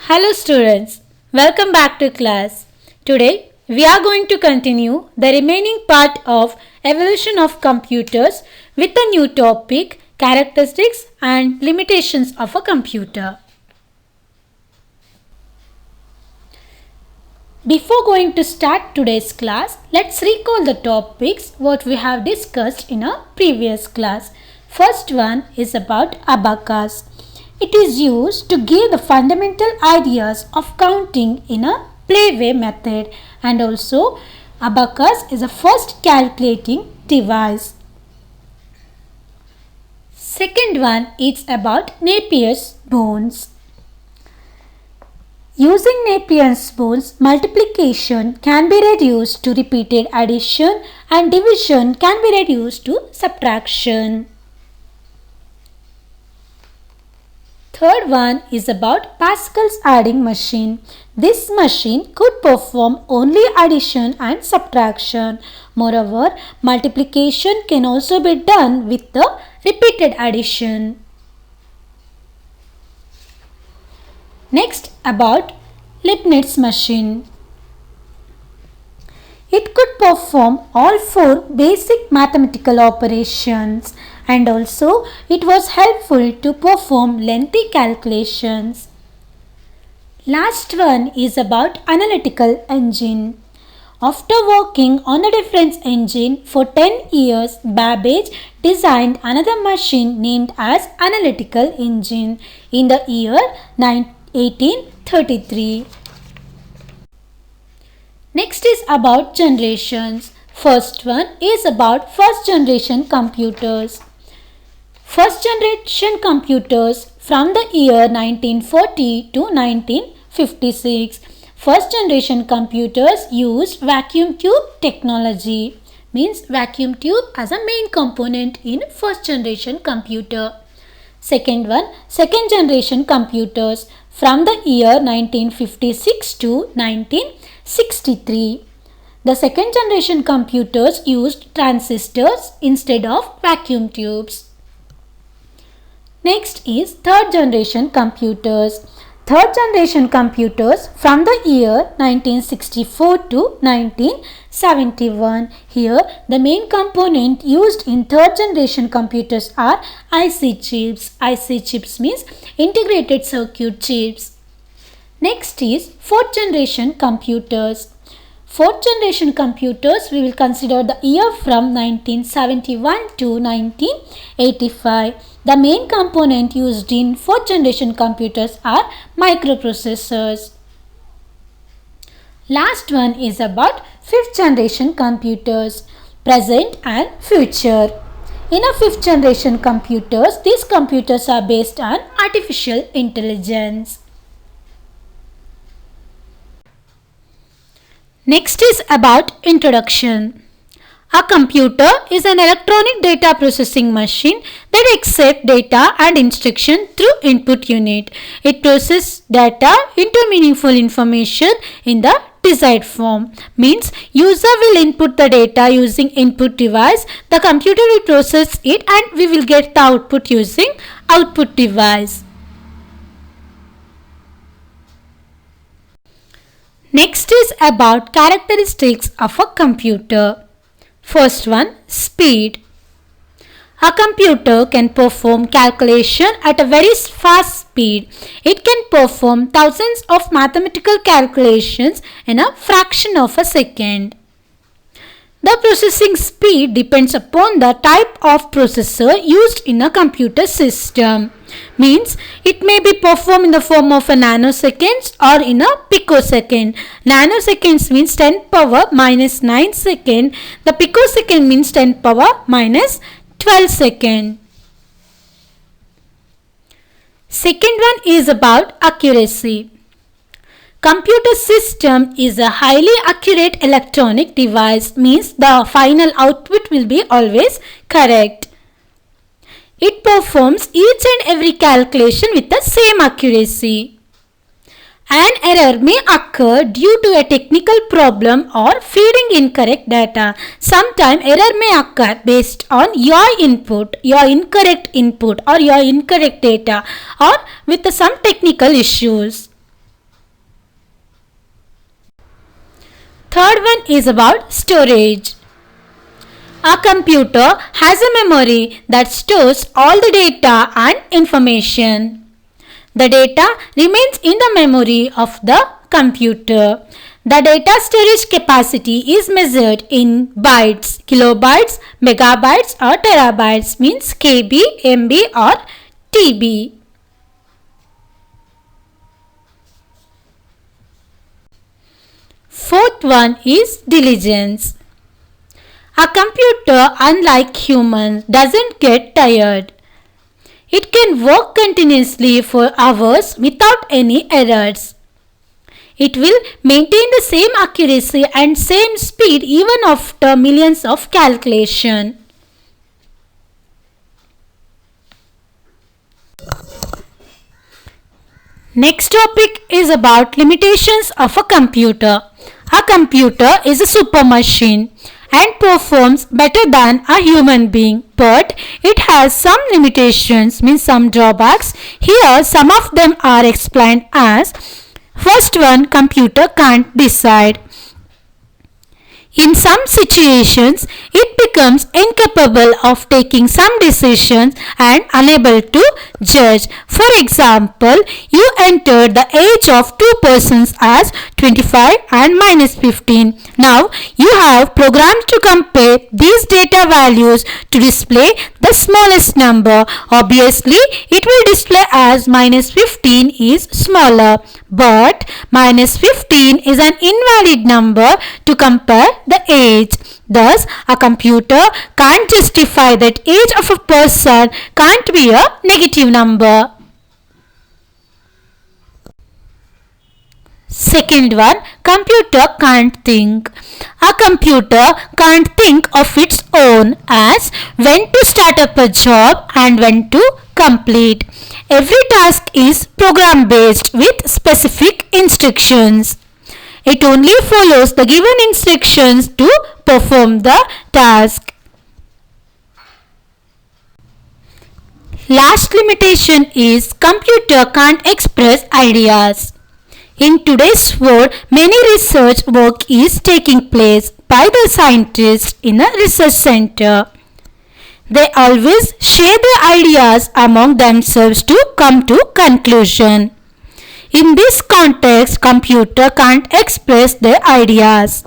Hello students, welcome back to class. Today we are going to continue the remaining part of evolution of computers with a new topic, characteristics and limitations of a computer. Before going to start today's class, let's recall the topics what we have discussed in a previous class. First one is about abacus. It is used to give the fundamental ideas of counting in a playway method, and also abacus is a first calculating device. Second one is about Napier's bones. Using Napier's bones, multiplication can be reduced to repeated addition and division can be reduced to subtraction. Third one is about Pascal's adding machine. This machine could perform only addition and subtraction. Moreover, multiplication can also be done with the repeated addition. Next, about Leibniz machine. It could perform all four basic mathematical operations, and also it was helpful to perform lengthy calculations. Last one is about analytical engine. After working on the difference engine for 10 years, Babbage designed another machine named as analytical engine in the year 1833. Next is about generations. First one is about first generation computers. First generation computers from the year 1940 to 1956. First generation computers used vacuum tube technology. Means vacuum tube as a main component in first generation computer. Second one, second generation computers from the year 1956 to 1963. The second generation computers used transistors instead of vacuum tubes. Next is third generation computers. Third generation computers from the year 1964 to 1971. Here the main component used in third generation computers are IC chips. IC chips means integrated circuit chips. Next is fourth generation computers. Fourth generation computers we will consider the year from 1971 to 1985. The main component used in fourth generation computers are microprocessors. Last one is about fifth generation computers, present and future. In a fifth generation computers, these computers are based on artificial intelligence. Next is about introduction. A computer is an electronic data processing machine that accepts data and instruction through input unit. It processes data into meaningful information in the desired form. Means user will input the data using input device. The computer will process it and we will get the output using output device. Next is about characteristics of a computer. First one, speed. A computer can perform calculation at a very fast speed. It can perform thousands of mathematical calculations in a fraction of a second. The processing speed depends upon the type of processor used in a computer system. Means it may be performed in the form of a nanoseconds or in a picosecond. Nanoseconds means 10 power minus 9 second. The picosecond means 10 power minus 12 second. Second one is about accuracy. Computer system is a highly accurate electronic device, means the final output will be always correct. It performs each and every calculation with the same accuracy. An error may occur due to a technical problem or feeding incorrect data. Sometimes error may occur based on your input, your incorrect input or your incorrect data or with some technical issues. Third one is about storage. A computer has a memory that stores all the data and information. The data remains in the memory of the computer. The data storage capacity is measured in bytes, kilobytes, megabytes or terabytes, means KB, MB or TB. Fourth one is diligence. A computer, unlike humans, doesn't get tired. It can work continuously for hours without any errors. It will maintain the same accuracy and same speed even after millions of calculations. Next topic is about limitations of a computer. A computer is a super machine and performs better than a human being, but it has some limitations, means some drawbacks. Here some of them are explained as: first one, computer can't decide. In some situations, it becomes incapable of taking some decisions and unable to judge. For example, you enter the age of two persons as 25 and -15. Now, you have programs to compare these data values to display the smallest number. Obviously, it will display as -15 is smaller, but -15 is an invalid number to compare the age. Thus, a computer can't justify that age of a person can't be a negative number. Second one, computer can't think. A computer can't think of its own as when to start up a job and when to complete. Every task is program based with specific instructions. It only follows the given instructions to perform the task. Last limitation is computer can't express ideas. In today's world, many research work is taking place by the scientists in a research center. They always share their ideas among themselves to come to conclusion. In this context, computer can't express their ideas.